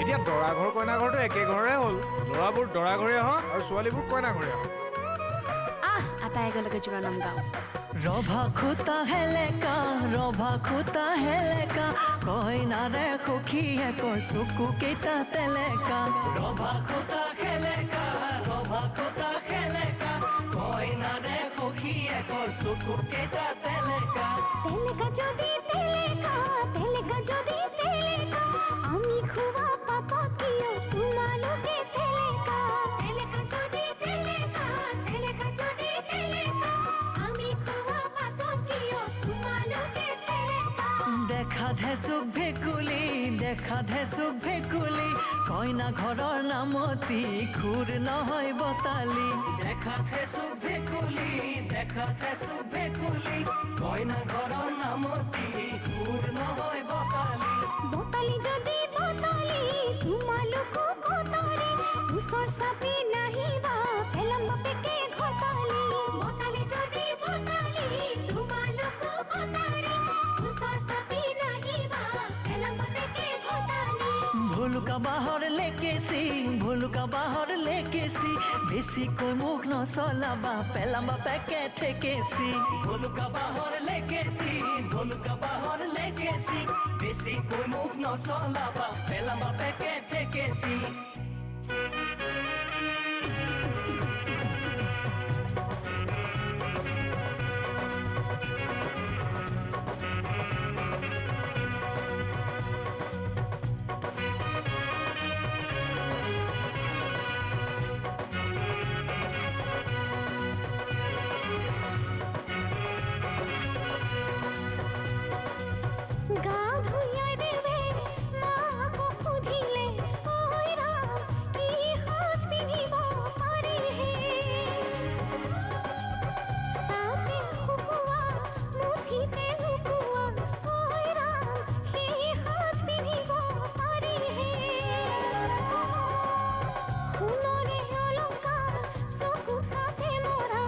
এতিয়া দৰা ঘৰ কইনা ঘৰটো একে ঘৰে হ'ল। ল'ৰাবোৰ দৰা ঘৰে হওক আৰু ছোৱালীবোৰ কইনা ঘৰে হওক। আটাই একেলগে জোৰা নাম গাওঁ। ৰভা খুটা হেলেকা, ৰভা খুটা হেলেকা, কইনাৰে সখীয়েকৰ চকু কেইটা তেলেকা। ৰভা খুটা হেলেকা, ৰভা খুটা হেলেকা, কইনাৰে সখীয়েকৰ চকু কেইটা তেলেকা। তেলেকা যদি তেলেকা, তেলেকা যদি তেলেকা, আমি খুবা পাপা কিয় তোমালোকে চেলেকা। তেলেকা যদি তেলেকা, তেলেকা যদি তেলেকা, আমি খুবা পাপা কিয় তোমালোকে চেলেকা। দেখা ধেচুক ভেকুলি, দেখা ধেচুক ভেকুলি, কইনা ঘৰৰ নামতি খুৰ নহয় বতালি। দেখা ধেচুক ভেকুলি, দেখা ধেচুক ভেকুলি, কইনা ঘৰৰ নামতি খুৰ নহয় বতালি। বতালি যদি বতালি, তোমালোকো কটালি, ওচৰ চাপি নাহিবা পেলাম বাপেকে ঘটালি। বতালি যদি বতালি, তোমালোকো কটালি, ওচৰ চাপি নাহিবা পেলাম বাপেকে ঘটালি। ভুলুকা বাহৰ লেকেচি, ভুলুকা বাহৰ লেকেচি, বেছিকৈ মুখ নচলাবা পেলাম বাপেকে ঠেকেচি। ভুলুকা বাহৰ লেকেচি, ভুলুকা বাহৰ লেকেচি, বেছিকৈ মুখ নচলাবা পেলাম বাপেকে ঠেকেচি। গা ধুইয়াই দেবে মাকো সুধিলে, ঐ ৰাম কি সাজ পিন্ধিব পাৰি হে। চাতে শুকুৱা মুঠিতে লুকুৱা, ঐ ৰাম সেই সাজ পিন্ধিব পাৰি হে। সোণৰে অলংকাৰ চকুত চাপে মৰা,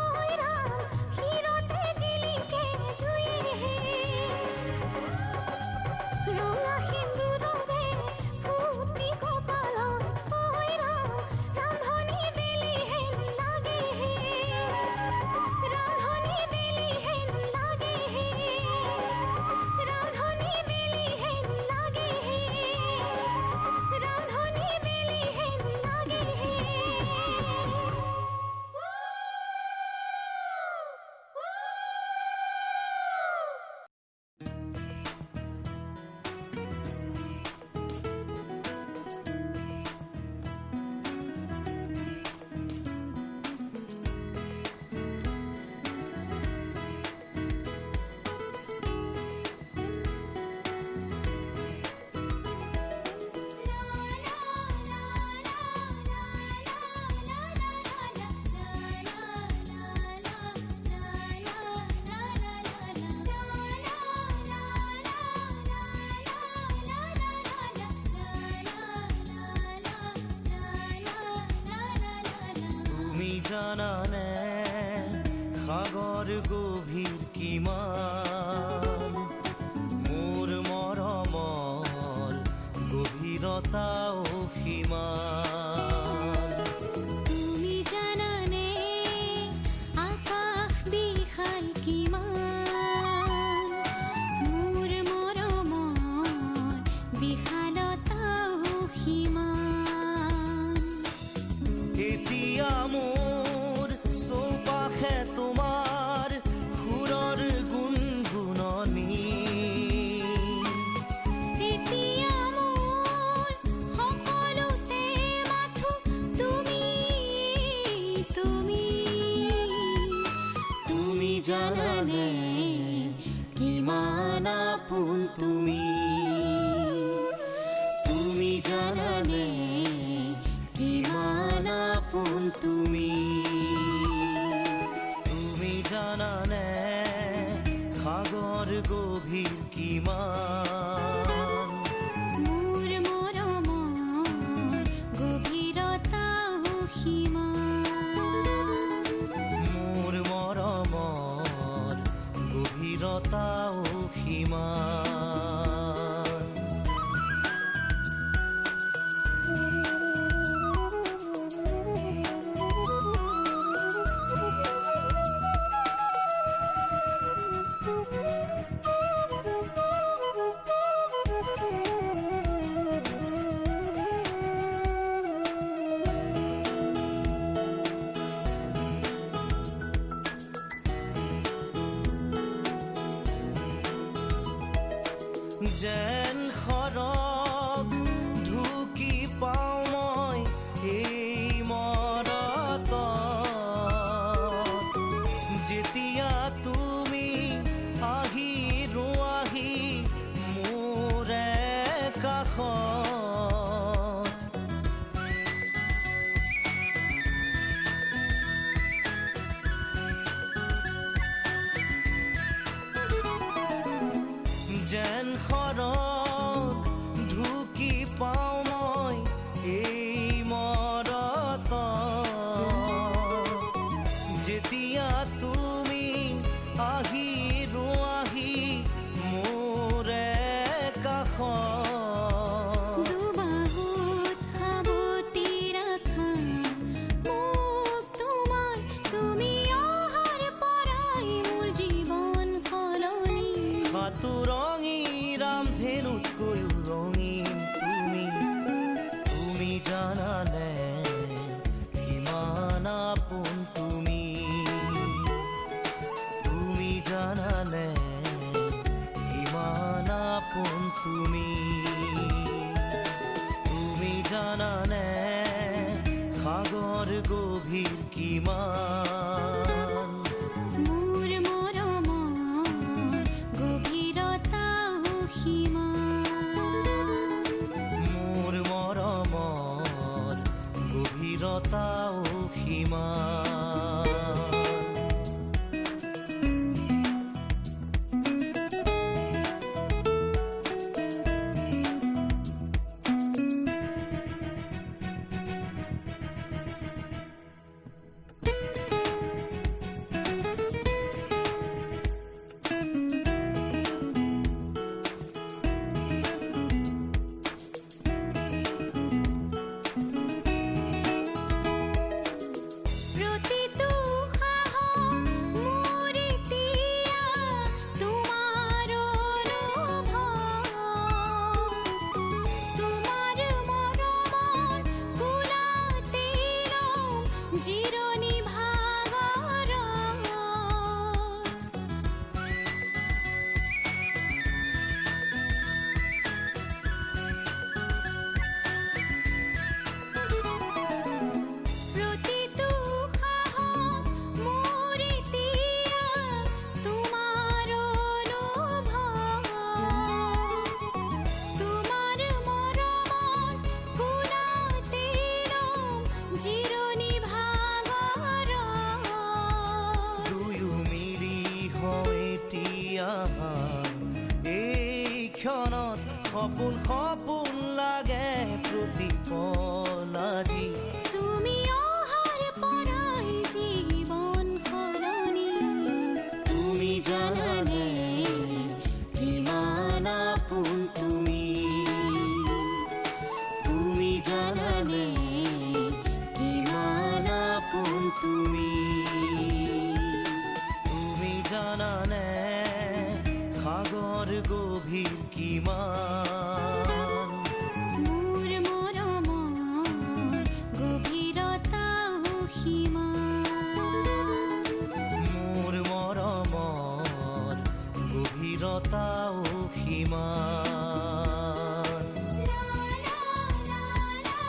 ঐ ৰাম শিৰতে জিলিকে জুয়ে হে। ৰঙা সেন্দুৰৰে ফুটি কপালত, ঐ ৰাম ৰান্ধনি বেলি হেন লাগে হে। ৰান্ধনি বেলি হেন লাগে হে। ৰান্ধনি বেলি হেন লাগে হে। ৰান্ধনি বেলি হেন লাগে হে। তুমি জানানে সাগৰ গভীৰ কিমান, মোৰ মৰমৰ গভীৰতাও সীমান। তুমি জানানে আকাশ বিশাল কিমান, মোৰ মৰমৰ বিশালতাও সীমান। এতিয়া মোৰ চৌপাশে তোমাৰ সুৰৰ গুণগুণনি, এতিয়া মোৰ সকলোতে মাথো তুমি, তুমি। তুমি জানানে কিমান আপোন তুমি, তুমি জানানে কিমান আপোন তুমি। তুমি জানানে সাগৰ গভীৰ কিমান, মোৰ মৰমৰ গভীৰতাও সীমান। মোৰ মৰমৰ গভীৰতাও সীমান। যেন সৰগ ঢুকি পাওঁ মই এই মৰতত যেতিয়া তুমি আহি ৰোৱাহি মোৰে কাষত যেন সৰগ ঢুকি পাওঁ মই এই মৰতত যেতিয়া তুমি আহি ৰোৱাহি মোৰে কাষত দুবাহুত সাৱটি ৰাখা মোক তোমাৰ তুমি অহাৰ পৰাই মোৰ জীৱন সলনি সাতুৰঙী ৰামধেনুতকৈও ৰঙীন তুমি জানানে কিমান আপোন তুমি জানানে কিমান আপোন তুমি জানানে সাগৰ গভীৰ কিমান মোৰ মৰমৰ গভীৰতা অসীমান মোৰ মৰমৰ গভীৰতা অসীমান প্ৰতিটো সাহস মোৰ এতিয়া তোমাৰ অনুভৱ তোমাৰ মৰমৰ কোলাতে ৰওঁ জিৰণি ভাগৰত প্ৰতিটো সাহস মোৰ এতিয়া তোমাৰ অনুভৱ তোমাৰ মৰমৰ কোলাতে ৰওঁ জিৰণি ভাগৰত দুয়ো মিলি হয় এতিয়া এই ক্ষণত সপোন সপোন লাগে প্ৰতিপল আজি তুমি অহাৰ পৰাই জীৱন সলনি তুমি জানানে কিমান আপোন তুমি জানানে কিমান আপোন তুমি জানানে সাগৰ গভীৰ কিমান মোৰ মৰমৰ গভীৰতা অসীমান মোৰ মৰমৰ গভীৰতা অসীমান লা লা লা লা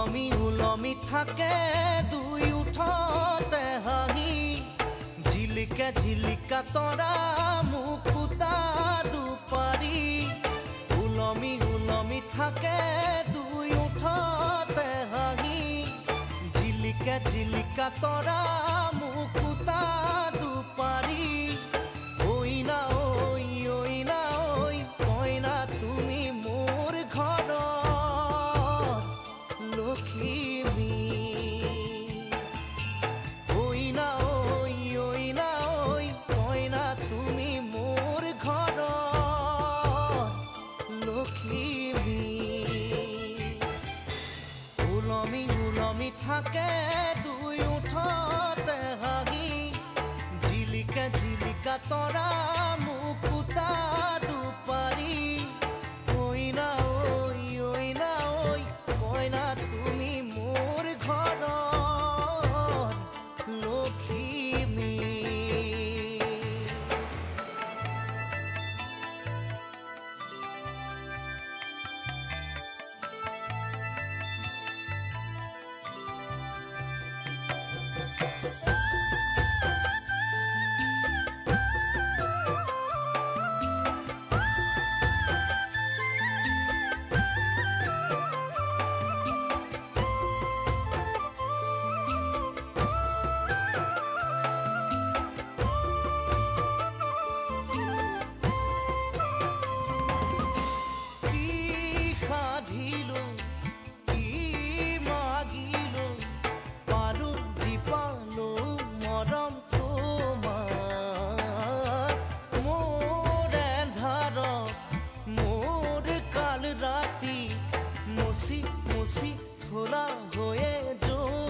উলমি উলমি থাকে দুই উঠতে হাঁহি ঝিলিকে ঝিলিকা তৰা মুকুতা দুপাৰি উলমি উলমি থাকে দুই উঠতে হাঁহি ঝিলিকে ঝিলিকা তৰা মুকুতা দুপাৰি ঐ না ঐ কইনা তুমি মোৰ ঘৰৰ লখিমী ঐ না ঐ কইনা তুমি মোৰ ঘৰৰ লখিমী উলমি উলমি থাকে দুই উঠতে হাঁহি ঝিলিকা ঝিলিকা তৰা মুকুতা দুপাৰি কইনা ঐ কইনা তুমি মোৰ ঘৰৰ লখিমী সাধিলো কি মাগিলো পালো জীপালো মৰম তোমাৰ মোৰ এন্ধাৰত মোৰ কাল ৰাতি মুচি মুচি থোলা হৈয়ে যোৱা